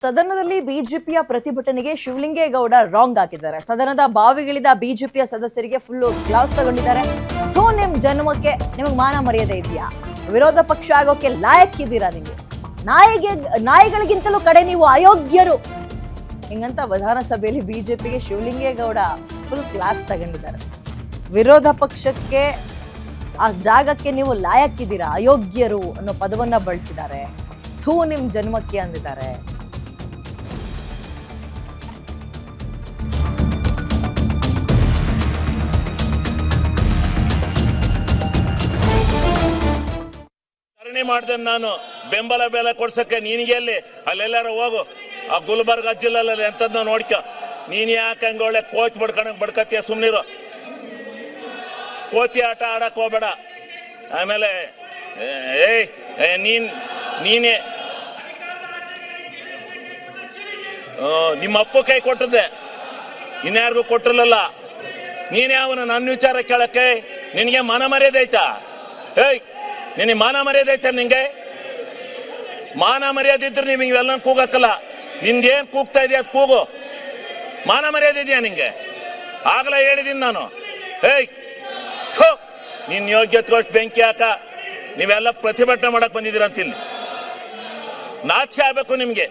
ಸದನದಲ್ಲಿ ಬಿಜೆಪಿಯ ಪ್ರತಿಭಟನೆಗೆ ಶಿವಲಿಂಗೇಗೌಡ ರಾಂಗ್ ಹಾಕಿದ್ದಾರೆ. ಸದನದ ಬಾವಿಗಿಳಿದ ಬಿಜೆಪಿಯ ಸದಸ್ಯರಿಗೆ ಫುಲ್ ಗ್ಲಾಸ್ ತಗೊಂಡಿದ್ದಾರೆ. ಥೋ ನಿಮ್ ಜನ್ಮಕ್ಕೆ ನಿಮಗೆ ಮಾನ ಮರ್ಯಾದೆ ಇದೆಯಾ? ವಿರೋಧ ಪಕ್ಷ ಆಗೋಕೆ ಲಾಯಕ್ಕಿದ್ದೀರಾ? ನಿಮಗೆ ನಾಯಿಗಳಿಗಿಂತಲೂ ಕಡೆ ನೀವು ಅಯೋಗ್ಯರು ಹಿಂಗಂತ ವಿಧಾನಸಭೆಯಲ್ಲಿ ಬಿಜೆಪಿಗೆ ಶಿವಲಿಂಗೇಗೌಡ ಫುಲ್ ಕ್ಲಾಸ್ ತಗೊಂಡಿದ್ದಾರೆ. ವಿರೋಧ ಪಕ್ಷಕ್ಕೆ ಆ ಜಾಗಕ್ಕೆ ನೀವು ಲಾಯಕ್ಕಿದ್ದೀರಾ, ಅಯೋಗ್ಯರು ಅನ್ನೋ ಪದವನ್ನ ಬಳಸಿದ್ದಾರೆ. ಥೂ ನಿಮ್ ಜನ್ಮಕ್ಕೆ ಅಂದಿದ್ದಾರೆ. ಮಾಡಿದೆ ನಾನು ಬೆಂಬಲ ಬೆಲೆ ಕೊಡ್ಸಕ್ಕೆ. ನಿನಗೆ ಎಲ್ಲಿ ಅಲ್ಲೆಲ್ಲಾರ ಹೋಗು, ಆ ಗುಲ್ಬರ್ಗ ಜಿಲ್ಲೆಲ್ಲ ಎಂತದ್ನ ನೋಡ್ಕ. ನೀನ್ ಯಾಕೆ ಹಂಗ ಒಳ್ಳೆ ಕೋಚ್ ಬಡ್ಕತ್ತೀಯ? ಸುಮ್ನಿರು, ಕೋತಿ ಆಟ ಆಡಕ್ ಹೋಗ್ಬೇಡ. ಆಮೇಲೆ ನೀನೇ ನಿಮ್ಮ ಅಪ್ಪು ಕೈ ಕೊಟ್ಟದ್ದೆ, ಇನ್ಯಾರಿಗೂ ಕೊಟ್ಟಿರಲಿಲ್ಲ. ನೀನೇ ಅವನ ನನ್ನ ವಿಚಾರ ಕೇಳಕ್ಕೆ ನಿನಗೆ ಮಾನ ಮರ್ಯಾದೆ ಐತಾ? ನಿನಗೆ ಮಾನ ಮರ್ಯಾದೆ ಐತೆ? ನಿಂಗೆ ಮಾನ ಮರ್ಯಾದೆ ಇದ್ರೆ ನೀವು ಇವೆಲ್ಲ ಕೂಗಕ್ಕಲ್ಲ. ನಿಂದೇನ್ ಕೂಗ್ತಾ ಇದೆಯಾ ಅದು ಕೂಗು. ಮಾನ ಮರ್ಯಾದೆ ಇದೆಯಾ ನಿಂಗೆ? ಆಗಲೇ ಹೇಳಿದೀನಿ ನಾನು. ನಿನ್ ಯೋಗ್ಯತೆಗೋಷ್ಟು ಬೆಂಕಿ ಹಾಕ. ನೀವೆಲ್ಲ ಪ್ರತಿಭಟನೆ ಮಾಡಕ್ ಬಂದಿದ್ದೀರ ಅಂತ ಇಲ್ಲಿ ನಾಚಿಕೆ ಆಗ್ಬೇಕು ನಿಮ್ಗೆ.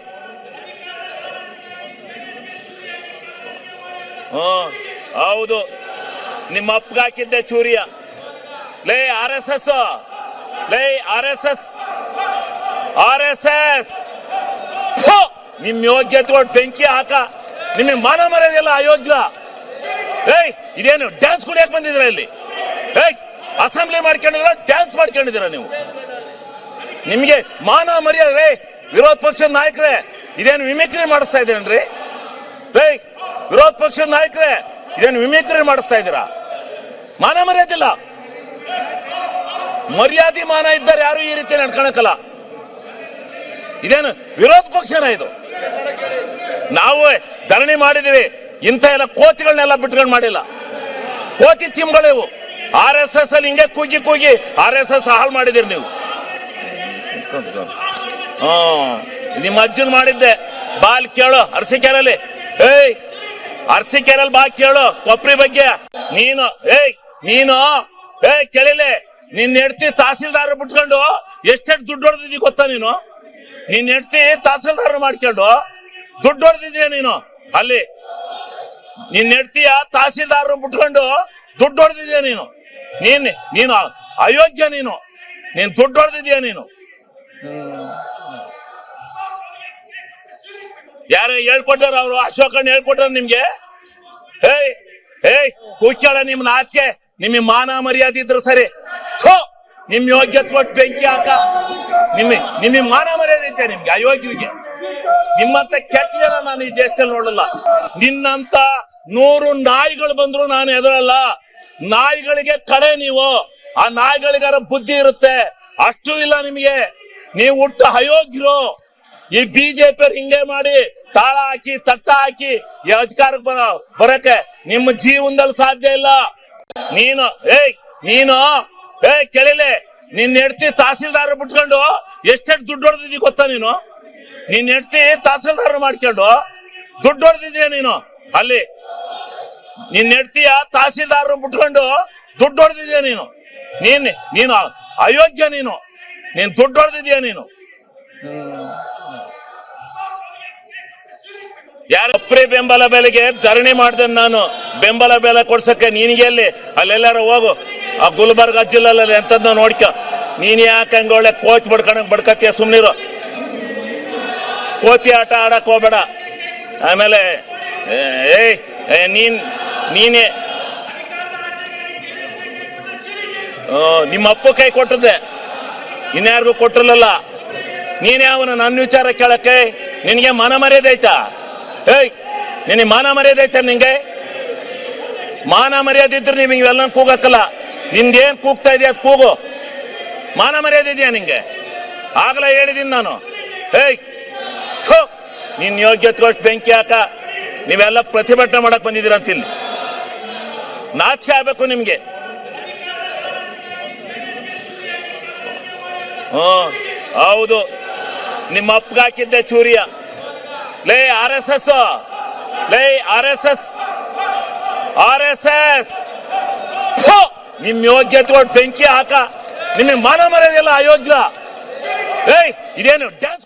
ಹೌದು, ನಿಮ್ಮ ಅಪ್ಪಗೆ ಹಾಕಿದ್ದೆ ಚೂರಿಯ. ಲೇ RSS, ಲೇ RSS ನಿಮ್ ಯೋಗ್ಯತೆ ಬೆಂಕಿ ಹಾಕ. ನಿಮಗೆ ಮಾನ ಮರ್ಯಾದೆಲ್ಲ ಅಯೋಗ್ಯ. ಇದೇನು ಡ್ಯಾನ್ಸ್ ಕುಡಿಯಕ್ ಬಂದಿದ್ರ ಇಲ್ಲಿ? ಅಸೆಂಬ್ಲಿ ಮಾಡ್ಕೊಂಡಿದ್ರ, ಡ್ಯಾನ್ಸ್ ಮಾಡ್ಕೊಂಡಿದ್ದೀರ ನೀವು? ನಿಮ್ಗೆ ಮಾನ ಮರ್ಯಾದೆ? ವಿರೋಧ ಪಕ್ಷದ ನಾಯಕರೇ, ಇದೇನು ಮಿಮಿಕ್ರಿ ಮಾಡಿಸ್ತಾ ಇದ್ದೀರೇನ್ರಿ? ವಿರೋಧ ಪಕ್ಷದ ನಾಯಕರೇ, ಇದೇನು ಮಿಮಿಕ್ರಿ ಮಾಡಿಸ್ತಾ ಇದ್ದೀರಾ? ಮಾನ ಮರ್ಯಾದೆ ಇಲ್ಲ. ಮರ್ಯಾದೆ ಮಾನ ಇದ್ದಾರೆ ಯಾರು ಈ ರೀತಿ ನಡ್ಕೊಳಕಲ್ಲ. ಇದೇನು ವಿರೋಧ ಪಕ್ಷನ ಇದು? ನಾವು ಧರಣಿ ಮಾಡಿದೀವಿ, ಇಂಥ ಎಲ್ಲ ಕೋತಿಗಳನ್ನೆಲ್ಲ ಬಿಟ್ಕೊಂಡು ಮಾಡಿಲ್ಲ. ಕೋತಿ ತಿಮ್ಗಳಿವು. RSS ಅಲ್ಲಿ ಹಿಂಗೆ ಕೂಗಿ RSS ಹಾಳು ಮಾಡಿದಿರಿ ನೀವು. ನಿಮ್ಮ ಅಜ್ಜನ್ ಮಾಡಿದ್ದೆ. ಬಾಲ್ ಕೇಳು ಅರಸೀಕೆರೆಯಲ್ಲಿ. ಅರಸೀಕೆರೆಯಲ್ಲಿ ಬಾ ಕೇಳು ಕೊಪ್ರಿ ಬಗ್ಗೆ. ನೀನು ಕೇಳಿಲೆ, ನಿನ್ ಹೆಂಡತಿ ತಹಸೀಲ್ದಾರ್ ಬಿಟ್ಕೊಂಡು ಎಷ್ಟೆಷ್ಟು ದುಡ್ಡು ಹೊಡೆದಿದ್ದಿ ಗೊತ್ತಾ ನೀನು? ನಿನ್ ಹೆಂಡತಿ ತಹಸೀಲ್ದಾರ್ ಮಾಡ್ಕೊಂಡು ದುಡ್ಡು ಹೊಡೆದಿದ್ಯಾ ನೀನು? ಅಲ್ಲಿ ನಿನ್ ಹೆಂಡತಿಯ ತಹಸೀಲ್ದಾರ್ ಬಿಟ್ಕೊಂಡು ದುಡ್ಡು ಹೊಡೆದಿದ್ಯಾ ನೀನು? ನೀನು ಅಯೋಗ್ಯ. ನೀನು ದುಡ್ಡು ಹೊಡೆದಿದ್ಯಾ ನೀನು? ಯಾರು ಹೇಳ್ಕೊಟ್ಟಾರ? ಅವರು ಅಶೋಕಣ್ಣ ಹೇಳ್ಕೊಟ್ಟಾರ ನಿಮ್ಗೆ? ಕೂಕ್ಯಾಳ ನಿಮ್ ನಾಚಿಕೆ. ನಿಮಗೆ ಮಾನ ಮರ್ಯಾದೆ ಇದ್ರು ಸರಿ. ನಿಮ್ ಯೋಗ್ಯತೆ ಕೊಟ್ಟು ಬೆಂಕಿ ಹಾಕ. ನಿಮಗೆ ಮಾನ ಮರ್ಯಾದೆ ಐತೆ ನಿಮ್ಗೆ? ಅಯೋಗ್ಯರಿಗೆ ನಿಮ್ಮಂತ ಕೆಟ್ಟ ಜನ ನಾನು ಈ ದೇಶದಲ್ಲಿ ನೋಡಲ್ಲ. ನಿನ್ನಂತ 100 ನಾಯಿಗಳು ಬಂದ್ರು ನಾನು ಎದುರಲ್ಲ. ನಾಯಿಗಳಿಗೆ ಕಡೆ ನೀವು. ಆ ನಾಯಿಗಳಿಗಾರ ಬುದ್ಧಿ ಇರುತ್ತೆ, ಅಷ್ಟು ಇಲ್ಲ ನಿಮಗೆ. ನೀವು ಹುಟ್ಟು ಅಯೋಗ್ಯರು. ಈ ಬಿಜೆಪಿ ಹಿಂಗೆ ಮಾಡಿ ತಾಳ ಹಾಕಿ ತಟ್ಟ ಹಾಕಿ ಈ ಅಧಿಕಾರಕ್ಕೆ ಬರಕ್ಕೆ ನಿಮ್ಮ ಜೀವನದಲ್ಲಿ ಸಾಧ್ಯ ಇಲ್ಲ. ನೀನು ಕೇಳಿಲೆ, ನಿನ್ ಹೆಂಡತಿ ತಹಸೀಲ್ದಾರ್ ಬಿಟ್ಕೊಂಡು ಎಷ್ಟೆಷ್ಟು ದುಡ್ಡು ಹೊಡೆದಿದ್ದಿ ಗೊತ್ತಾ ನೀನು? ನಿನ್ ಹೆಂಡತಿ ತಹಸೀಲ್ದಾರ್ ಮಾಡ್ಕೊಂಡು ದುಡ್ಡು ಹೊಡೆದಿದ್ಯಾ ನೀನು? ಅಲ್ಲಿ ನಿನ್ ಹೆಂಡತಿಯ ತಹಸೀಲ್ದಾರ್ ಬಿಟ್ಕೊಂಡು ದುಡ್ಡು ಹೊಡೆದಿದ್ಯಾ ನೀನು? ನೀನು ಅಯೋಗ್ಯ. ನೀನು ದುಡ್ಡು ಹೊಡೆದಿದ್ಯಾ ನೀನು? ಯಾರು ಅಪ್ರಿ ಬೆಂಬಲ ಬೆಲೆಗೆ ಧರಣಿ ಮಾಡಿದೆ ನಾನು. ಬೆಂಬಲ ಬೆಲೆ ಕೊಡ್ಸಕ್ಕೆ ನಿನಗೆ ಎಲ್ಲಿ ಅಲ್ಲೆಲ್ಲಾರ ಹೋಗು, ಆ ಗುಲ್ಬರ್ಗ ಜಿಲ್ಲೆಲ್ಲ ಎಂತದ್ನ ನೋಡ್ಕ. ನೀನ್ ಯಾಕೆ ಹಂಗ ಒಳ್ಳೆ ಕೋಚ್ ಬಡ್ಕತ್ತೀಯ? ಸುಮ್ನಿರು, ಕೋತಿ ಆಟ ಆಡಕ್ ಹೋಗ್ಬೇಡ. ಆಮೇಲೆ ನೀನೇ ನಿಮ್ಮ ಅಪ್ಪು ಕೈ ಕೊಟ್ಟದ್ದೆ, ಇನ್ಯಾರಿಗೂ ಕೊಟ್ಟಿರಲಿಲ್ಲ. ನೀನೇ ಅವನ ನನ್ನ ವಿಚಾರ ಕೇಳಕ್ಕೆ ನಿನಗೆ ಮಾನ ಮರ್ಯಾದೆ ಐತಾ? ನಿನಗೆ ಮಾನ ಮರ್ಯಾದೆ ಐತೆ? ನಿಂಗೆ ಮಾನ ಮರ್ಯಾದೆ ಇದ್ರೆ ನೀವು ಇವೆಲ್ಲ ಕೂಗಕ್ಕಲ್ಲ. ನಿಂದೇನ್ ಕೂಗ್ತಾ ಇದೆಯಾ ಅದು ಕೂಗು. ಮಾನ ಮರ್ಯಾದೆ ಇದೆಯಾ ನಿಂಗೆ? ಆಗಲೇ ಹೇಳಿದೀನಿ ನಾನು. ನಿನ್ ಯೋಗ್ಯತೆಗೋಷ್ಟು ಬೆಂಕಿ ಹಾಕ. ನೀವೆಲ್ಲ ಪ್ರತಿಭಟನೆ ಮಾಡಕ್ ಬಂದಿದ್ದೀರ ಅಂತ ಇಲ್ಲಿ ನಾಚಿಕೆ ಆಗ್ಬೇಕು ನಿಮ್ಗೆ. ಹೌದು, ನಿಮ್ಮ ಅಪ್ಪಗೆ ಹಾಕಿದ್ದೆ ಚೂರಿಯ. ಲೇ RSS ಲೇ RSS ನಿಮ್ ಯೋಗ್ಯತೆ ಬೆಂಕಿ ಹಾಕ. ನಿಮಗೆ ಮಾನ ಮರ್ಯಾದೆ ಇಲ್ಲ ಅಯೋಗ್ಯ. ಇದೇನು ಡ್ಯಾನ್ಸ್